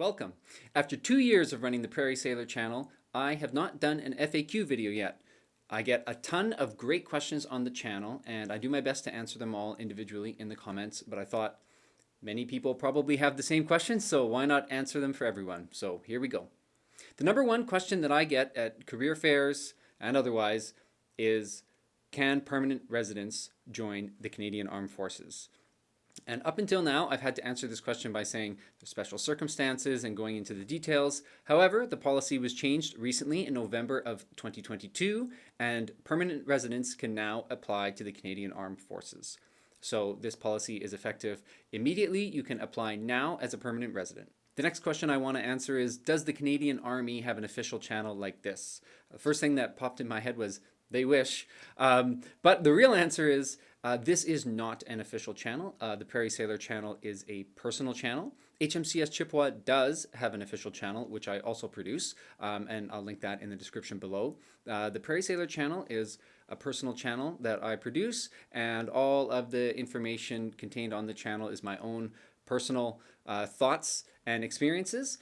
Welcome. After 2 years of running the Prairie Sailor channel, I have not done an FAQ video yet. I get a ton of great questions on the channel and I do my best to answer them all individually in the comments, but I thought many people probably have the same questions, so why not answer them for everyone? So here we go. The number one question that I get at career fairs and otherwise is, can permanent residents join the Canadian Armed Forces? And up until now, I've had to answer this question by saying there's special circumstances and going into the details. However, the policy was changed recently in November of 2022, and permanent residents can now apply to the Canadian Armed Forces. So this policy is effective immediately. You can apply now as a permanent resident. The next question I want to answer is, does the Canadian Army have an official channel like this? The first thing that popped in my head was, they wish. But the real answer is, this is not an official channel. The Prairie Sailor channel is a personal channel. HMCS Chippewa does have an official channel, which I also produce, and I'll link that in the description below. The Prairie Sailor channel is a personal channel that I produce, and all of the information contained on the channel is my own personal thoughts and experiences.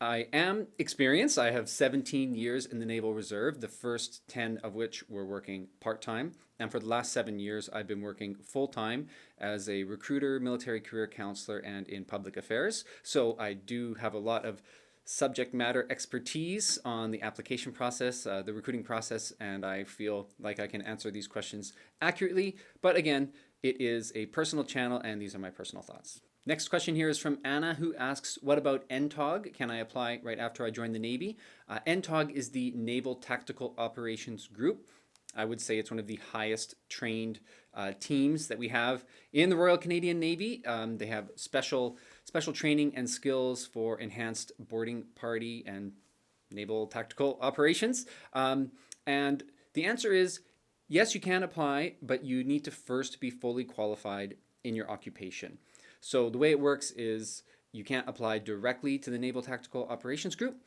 I am experienced. I have 17 years in the Naval Reserve, the first 10 of which were working part-time. And for the last 7 years, I've been working full-time as a recruiter, military career counselor, and in public affairs. So I do have a lot of subject matter expertise on the application process, the recruiting process, and I feel like I can answer these questions accurately. But again, it is a personal channel, and these are my personal thoughts. Next question here is from Anna, who asks, what about NTOG? Can I apply right after I join the Navy? NTOG is the Naval Tactical Operations Group. I would say it's one of the highest trained teams that we have in the Royal Canadian Navy. They have special training and skills for enhanced boarding party and naval tactical operations. And the answer is, yes, you can apply, but you need to first be fully qualified in your occupation. So the way it works is you can't apply directly to the Naval Tactical Operations Group.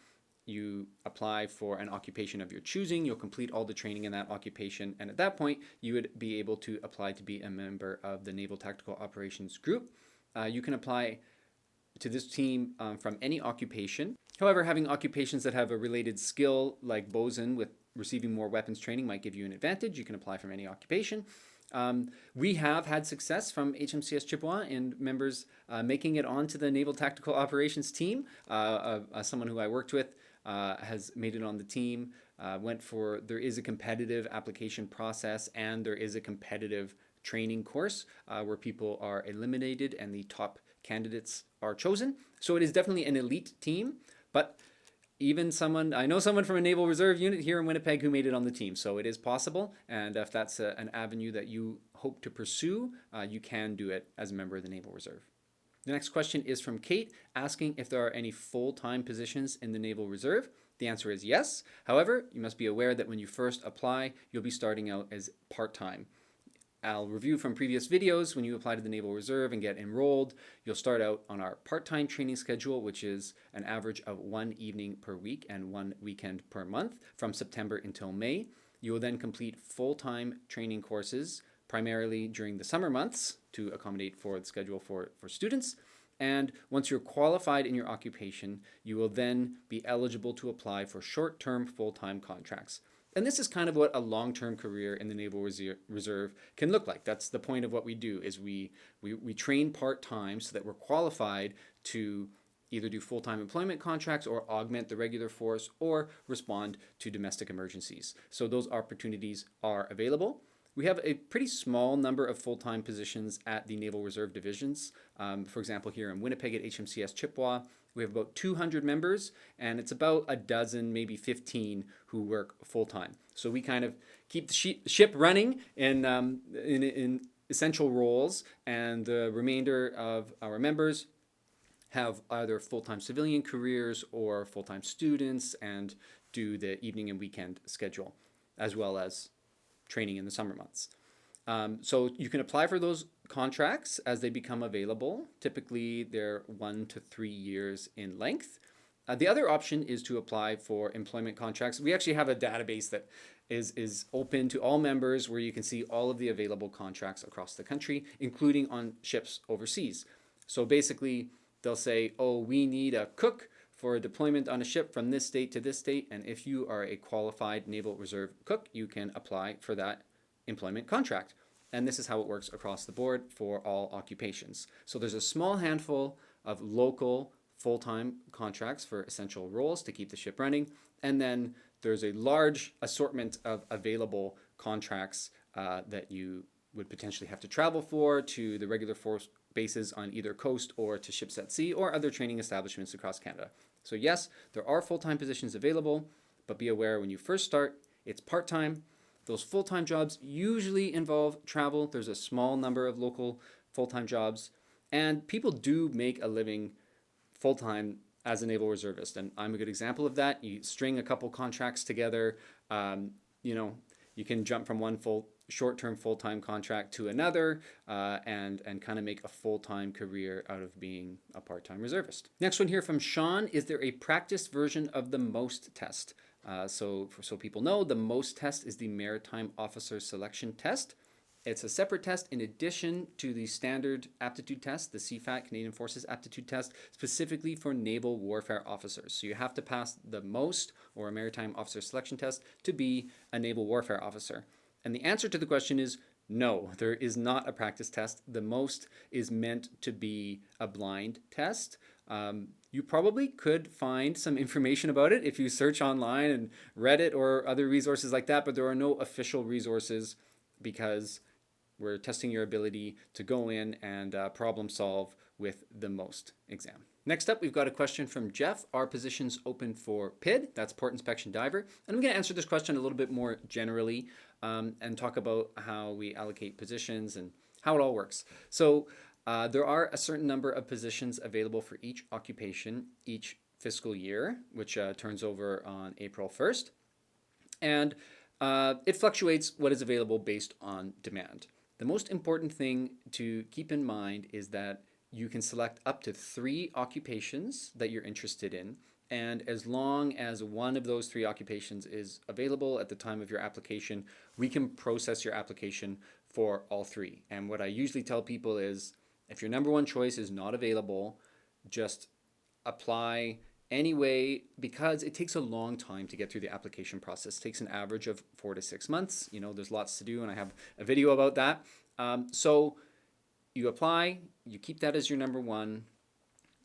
You apply for an occupation of your choosing. You'll complete all the training in that occupation. And at that point, you would be able to apply to be a member of the Naval Tactical Operations Group. You can apply to this team from any occupation. However, having occupations that have a related skill like bosun with receiving more weapons training might give you an advantage. You can apply from any occupation. We have had success from HMCS Chippewa in members making it onto the Naval Tactical Operations team. Someone who I worked with has made it on the team, there is a competitive application process and there is a competitive training course where people are eliminated and the top candidates are chosen. So it is definitely an elite team, but I know someone from a Naval Reserve unit here in Winnipeg who made it on the team, so it is possible, and if that's an avenue that you hope to pursue, you can do it as a member of the Naval Reserve. The next question is from Kate, asking if there are any full-time positions in the Naval Reserve. The answer is yes. However, you must be aware that when you first apply, you'll be starting out as part-time. I'll review from previous videos. When you apply to the Naval Reserve and get enrolled, you'll start out on our part-time training schedule, which is an average of 1 evening per week and 1 weekend per month from September until May. You will then complete full-time training courses, primarily during the summer months to accommodate for the schedule for students. And once you're qualified in your occupation, you will then be eligible to apply for short-term full-time contracts. And this is kind of what a long-term career in the Naval Reserve can look like. That's the point of what we do, is we train part-time so that we're qualified to either do full-time employment contracts or augment the regular force or respond to domestic emergencies. So those opportunities are available. We have a pretty small number of full-time positions at the Naval Reserve divisions. For example, here in Winnipeg at HMCS Chippewa, we have about 200 members, and it's about a dozen, maybe 15, who work full-time. So we kind of keep the ship running in essential roles, and the remainder of our members have either full-time civilian careers or full-time students and do the evening and weekend schedule, as well as training in the summer months. So you can apply for those contracts as they become available. Typically, they're 1 to 3 years in length. The other option is to apply for employment contracts. We actually have a database that is open to all members where you can see all of the available contracts across the country, including on ships overseas. So basically, they'll say, oh, we need a cook for a deployment on a ship from this date to this date, and if you are a qualified Naval Reserve cook, you can apply for that employment contract. And this is how it works across the board for all occupations. So there's a small handful of local full-time contracts for essential roles to keep the ship running, and then there's a large assortment of available contracts that you would potentially have to travel for to the regular force bases on either coast or to ships at sea or other training establishments across Canada. So yes, there are full-time positions available, but be aware when you first start, it's part-time. Those full-time jobs usually involve travel. There's a small number of local full-time jobs, and people do make a living full-time as a naval reservist, and I'm a good example of that. You string a couple contracts together, you can jump from one short-term full-time contract to another and kind of make a full-time career out of being a part-time reservist. Next one here from Sean, is there a practice version of the MOST test? So people know, the MOST test is the Maritime Officer Selection Test. It's a separate test in addition to the standard aptitude test, the CFAT, Canadian Forces Aptitude Test, specifically for naval warfare officers. So you have to pass the MOST, or a Maritime Officer Selection Test, to be a naval warfare officer. And the answer to the question is no, there is not a practice test. The MOST is meant to be a blind test. You probably could find some information about it if you search online and Reddit or other resources like that, but there are no official resources because we're testing your ability to go in and problem solve with the MOST exam. Next up, we've got a question from Jeff. Are positions open for PID? That's Port Inspection Diver. And I'm going to answer this question a little bit more generally and talk about how we allocate positions and how it all works. So there are a certain number of positions available for each occupation each fiscal year, which turns over on April 1st. And it fluctuates what is available based on demand. The most important thing to keep in mind is that you can select up to 3 occupations that you're interested in, and as long as one of those 3 occupations is available at the time of your application, we can process your application for all 3. And what I usually tell people is, if your number 1 choice is not available, just apply anyway, because it takes a long time to get through the application process. It takes an average of 4 to 6 months. There's lots to do, and I have a video about that. So you apply, you keep that as your number 1.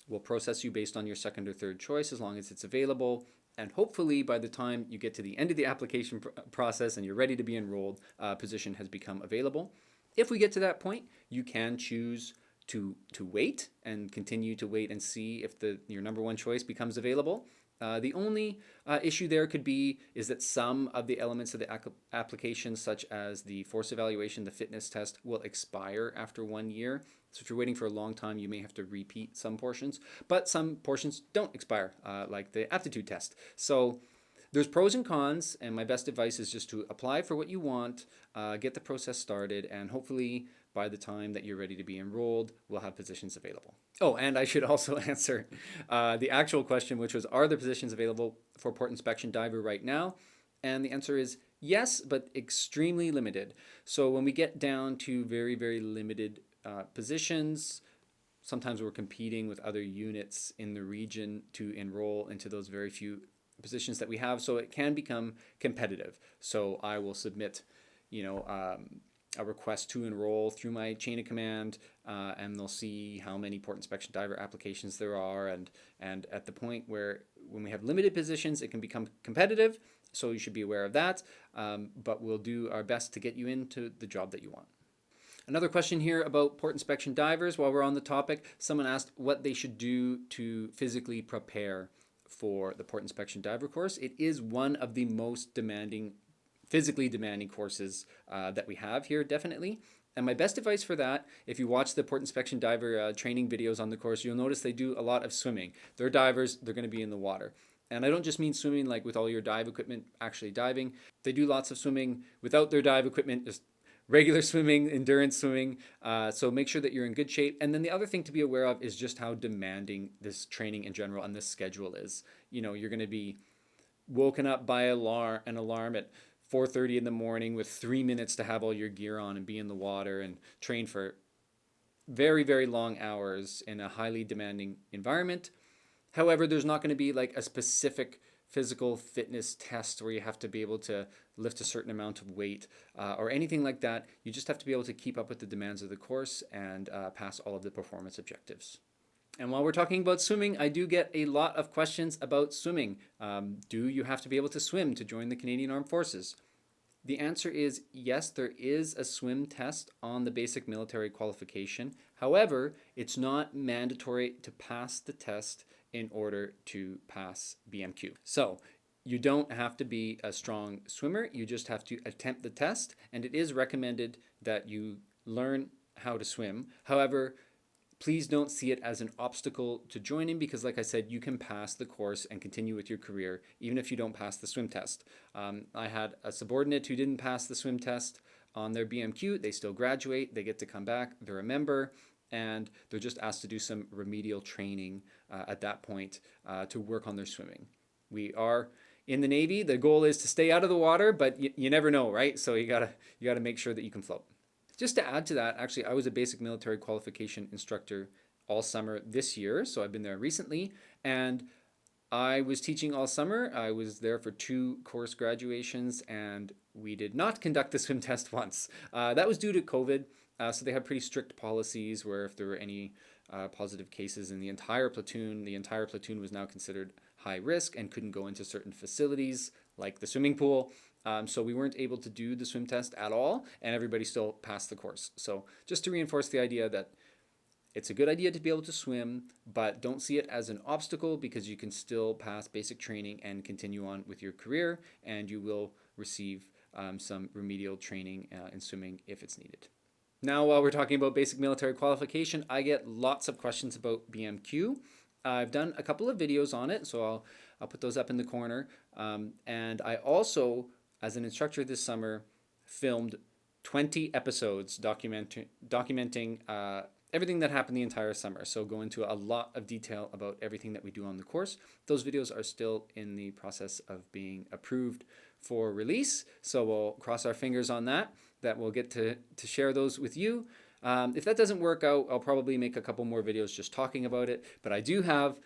We'll process you based on your second or third choice as long as it's available. And hopefully by the time you get to the end of the application process and you're ready to be enrolled, a position has become available. If we get to that point, you can choose to wait and continue to wait and see if your number 1 choice becomes available. The only issue there could be is that some of the elements of the application, such as the force evaluation, the fitness test, will expire after 1 year. So if you're waiting for a long time, you may have to repeat some portions, but some portions don't expire, like the aptitude test. So there's pros and cons, and my best advice is just to apply for what you want, get the process started, and hopefully by the time that you're ready to be enrolled, we'll have positions available. Oh, and I should also answer the actual question, which was, are there positions available for Port Inspection Diver right now? And the answer is yes, but extremely limited. So when we get down to very, very limited positions, sometimes we're competing with other units in the region to enroll into those very few positions that we have. So it can become competitive. So I will submit, a request to enroll through my chain of command, and they'll see how many Port Inspection Diver applications there are. And at the point when we have limited positions, it can become competitive. So you should be aware of that. But we'll do our best to get you into the job that you want. Another question here about Port Inspection Divers. While we're on the topic, someone asked what they should do to physically prepare for the Port Inspection Diver course. It is one of the most physically demanding courses that we have here, definitely. And my best advice for that, if you watch the Port Inspection Diver training videos on the course, you'll notice they do a lot of swimming. They're divers, they're going to be in the water. And I don't just mean swimming like with all your dive equipment actually diving. They do lots of swimming without their dive equipment, just regular swimming, endurance swimming. So make sure that you're in good shape. And then the other thing to be aware of is just how demanding this training in general and this schedule is. You're going to be woken up by an alarm at 4:30 in the morning with 3 minutes to have all your gear on and be in the water and train for very, very long hours in a highly demanding environment. However, there's not going to be like a specific physical fitness test where you have to be able to lift a certain amount of weight or anything like that. You just have to be able to keep up with the demands of the course and pass all of the performance objectives. And while we're talking about swimming, I do get a lot of questions about swimming. Do you have to be able to swim to join the Canadian Armed Forces? The answer is yes, there is a swim test on the basic military qualification. However, it's not mandatory to pass the test in order to pass BMQ. So you don't have to be a strong swimmer, you just have to attempt the test, and it is recommended that you learn how to swim. However, please don't see it as an obstacle to joining because, like I said, you can pass the course and continue with your career even if you don't pass the swim test. I had a subordinate who didn't pass the swim test on their BMQ. They still graduate, they get to come back, they're a member, and they're just asked to do some remedial training at that point to work on their swimming. We are in the Navy. The goal is to stay out of the water, but you never know, right? So you gotta make sure that you can float. Just to add to that, actually, I was a basic military qualification instructor all summer this year, so I've been there recently, and I was teaching all summer. I was there for 2 course graduations, and we did not conduct the swim test once. That was due to COVID, so they had pretty strict policies where if there were any positive cases in the entire platoon was now considered high risk and couldn't go into certain facilities like the swimming pool. So we weren't able to do the swim test at all, and everybody still passed the course. So just to reinforce the idea that it's a good idea to be able to swim, but don't see it as an obstacle because you can still pass basic training and continue on with your career, and you will receive some remedial training in swimming if it's needed. Now, while we're talking about basic military qualification, I get lots of questions about BMQ. I've done a couple of videos on it, so I'll put those up in the corner. And I also, as an instructor this summer, filmed 20 episodes documenting everything that happened the entire summer. So go into a lot of detail about everything that we do on the course. Those videos are still in the process of being approved for release. So we'll cross our fingers on that we'll get to share those with you. If that doesn't work out, I'll probably make a couple more videos just talking about it. But I do have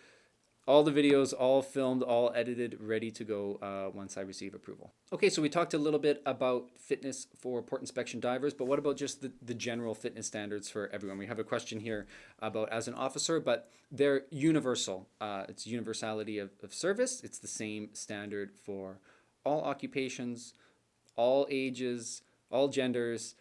all the videos all filmed, all edited, ready to go once I receive approval. Okay, so we talked a little bit about fitness for port inspection divers, but what about just the general fitness standards for everyone? We have a question here about as an officer, but they're universal. It's universality of service. It's the same standard for all occupations, all ages, all genders.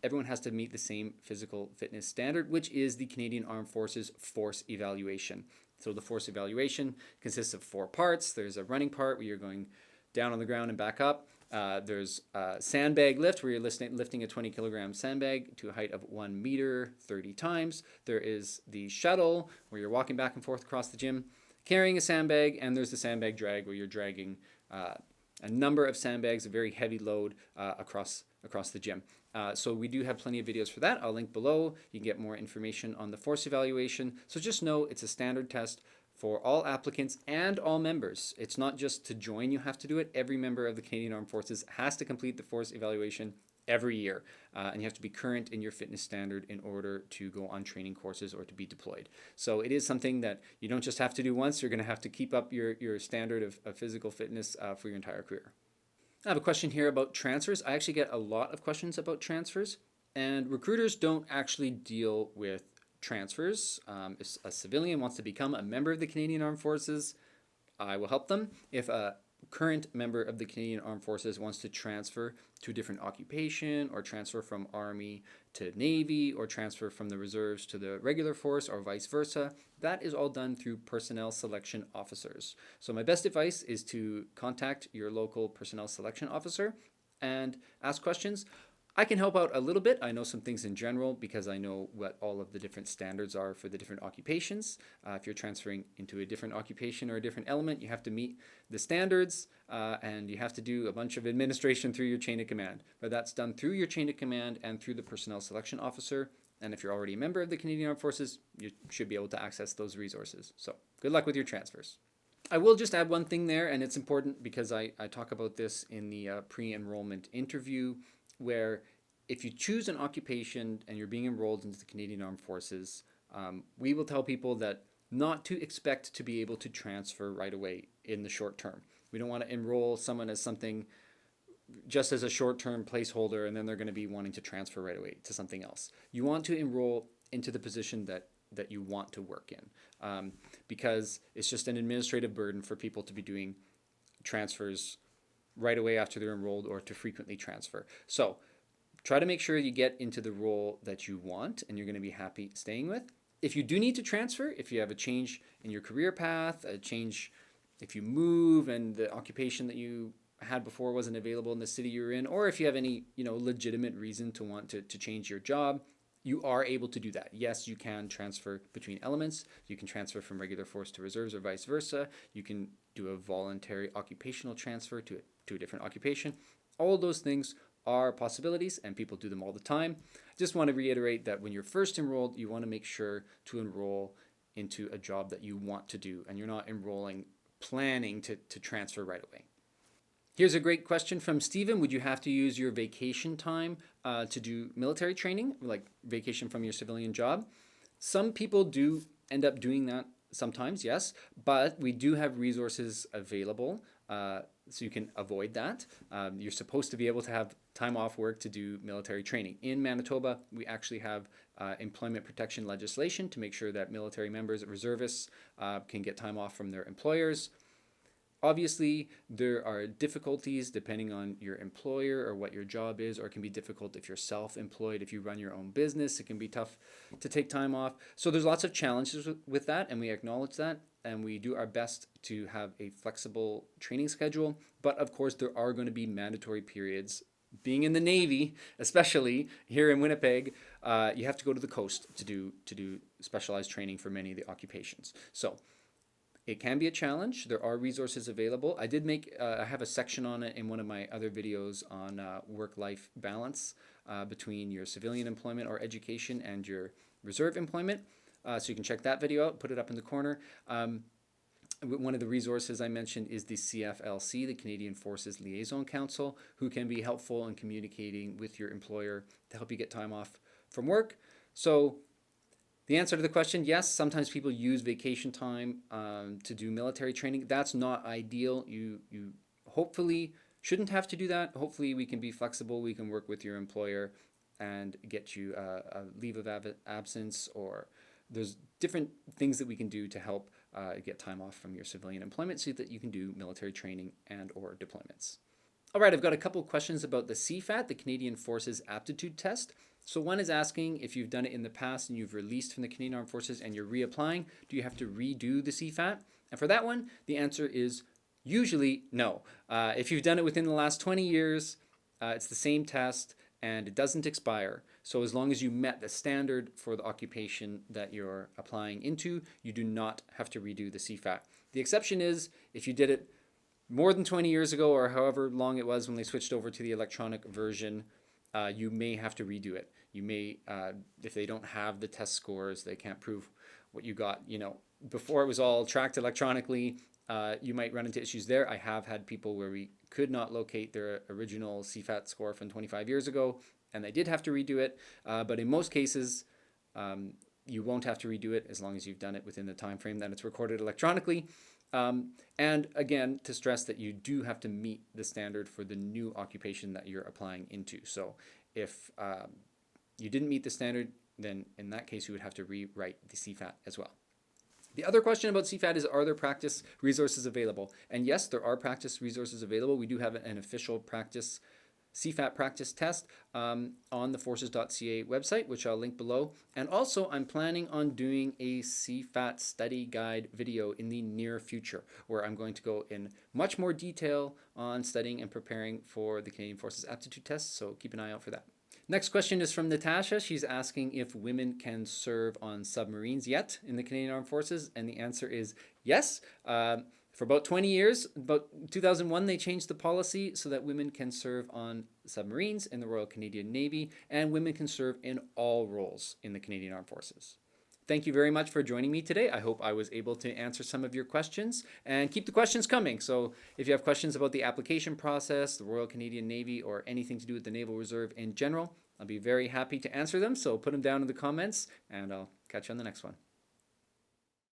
Everyone has to meet the same physical fitness standard, which is the Canadian Armed Forces Force Evaluation. So the force evaluation consists of 4 parts. There's a running part where you're going down on the ground and back up. There's a sandbag lift where you're lifting a 20 kilogram sandbag to a height of 1 meter 30 times. There is the shuttle where you're walking back and forth across the gym carrying a sandbag, and there's the sandbag drag where you're dragging a number of sandbags, a very heavy load across the gym. So we do have plenty of videos for that. I'll link below. You can get more information on the force evaluation. So just know it's a standard test for all applicants and all members. It's not just to join you have to do it. Every member of the Canadian Armed Forces has to complete the force evaluation every year. And you have to be current in your fitness standard in order to go on training courses or to be deployed. So it is something that you don't just have to do once. You're going to have to keep up your standard of physical fitness for your entire career. I have a question here about transfers. I actually get a lot of questions about transfers, and recruiters don't actually deal with transfers. If a civilian wants to become a member of the Canadian Armed Forces, I will help them. If a current member of the Canadian Armed Forces wants to transfer to a different occupation, or transfer from Army to Navy, or transfer from the reserves to the regular force, or vice versa, that is all done through personnel selection officers. So my best advice is to contact your local personnel selection officer and ask questions. I can help out a little bit. I know some things in general because I know what all of the different standards are for the different occupations. If you're transferring into a different occupation or a different element, you have to meet the standards and you have to do a bunch of administration through your chain of command. But that's done through your chain of command and through the personnel selection officer. And if you're already a member of the Canadian Armed Forces, you should be able to access those resources. So good luck with your transfers. I will just add one thing there, and it's important because I talk about this in the pre-enrollment interview, where if you choose an occupation and you're being enrolled into the Canadian Armed Forces, we will tell people that not to expect to be able to transfer right away in the short term. We don't want to enroll someone as something just as a short-term placeholder and then they're going to be wanting to transfer right away to something else. You want to enroll into the position that you want to work in, because it's just an administrative burden for people to be doing transfers right away after they're enrolled or to frequently transfer. So try to make sure you get into the role that you want and you're going to be happy staying with. If you do need to transfer, if you have a change in your career path, a change if you move and the occupation that you had before wasn't available in the city you're in, or if you have any legitimate reason to want to change your job, you are able to do that. Yes, you can transfer between elements. You can transfer from regular force to reserves or vice versa. You can do a voluntary occupational transfer to a different occupation. All those things are possibilities and people do them all the time. Just want to reiterate that when you're first enrolled, you want to make sure to enroll into a job that you want to do and you're not planning to transfer right away. Here's a great question from Stephen. Would you have to use your vacation time to do military training, like vacation from your civilian job? Some people do end up doing that sometimes, yes, but we do have resources available so you can avoid that. You're supposed to be able to have time off work to do military training. In Manitoba, we actually have employment protection legislation to make sure that military members, reservists, can get time off from their employers. Obviously, there are difficulties depending on your employer or what your job is, or it can be difficult if you're self-employed. If you run your own business, it can be tough to take time off. So there's lots of challenges with that, and we acknowledge that, and we do our best to have a flexible training schedule. But of course, there are going to be mandatory periods. Being in the Navy, especially here in Winnipeg, you have to go to the coast to do specialized training for many of the occupations. So it can be a challenge. There are resources available. I have a section on it in one of my other videos on work-life balance between your civilian employment or education and your reserve employment. So you can check that video out, put it up in the corner. One of the resources I mentioned is the CFLC, the Canadian Forces Liaison Council, who can be helpful in communicating with your employer to help you get time off from work. So the answer to the question, yes, sometimes people use vacation time to do military training. That's not ideal. You hopefully shouldn't have to do that. Hopefully we can be flexible. We can work with your employer and get you a leave of absence, or there's different things that we can do to help get time off from your civilian employment so that you can do military training and or deployments. All right, I've got a couple of questions about the CFAT, the Canadian Forces Aptitude Test. So one is asking if you've done it in the past and you've released from the Canadian Armed Forces and you're reapplying, do you have to redo the CFAT? And for that one, the answer is usually no. If you've done it within the last 20 years, it's the same test and it doesn't expire. So as long as you met the standard for the occupation that you're applying into, you do not have to redo the CFAT. The exception is if you did it more than 20 years ago or however long it was when they switched over to the electronic version, you may have to redo it. You may, if they don't have the test scores, they can't prove what you got. Before it was all tracked electronically, you might run into issues there. I have had people where we could not locate their original CFAT score from 25 years ago, and they did have to redo it. But in most cases, you won't have to redo it as long as you've done it within the time frame that it's recorded electronically. And again, to stress that you do have to meet the standard for the new occupation that you're applying into. So if you didn't meet the standard, then in that case, you would have to rewrite the CFAT as well. The other question about CFAT is, are there practice resources available? And yes, there are practice resources available. We do have an official CFAT practice test on the forces.ca website, which I'll link below. And also, I'm planning on doing a CFAT study guide video in the near future, where I'm going to go in much more detail on studying and preparing for the Canadian Forces Aptitude Test, so keep an eye out for that. Next question is from Natasha. She's asking if women can serve on submarines yet in the Canadian Armed Forces, and the answer is yes. For about 20 years, about 2001, they changed the policy so that women can serve on submarines in the Royal Canadian Navy, and women can serve in all roles in the Canadian Armed Forces. Thank you very much for joining me today. I hope I was able to answer some of your questions, and keep the questions coming. So if you have questions about the application process, the Royal Canadian Navy, or anything to do with the Naval Reserve in general, I'll be very happy to answer them. So put them down in the comments, and I'll catch you on the next one.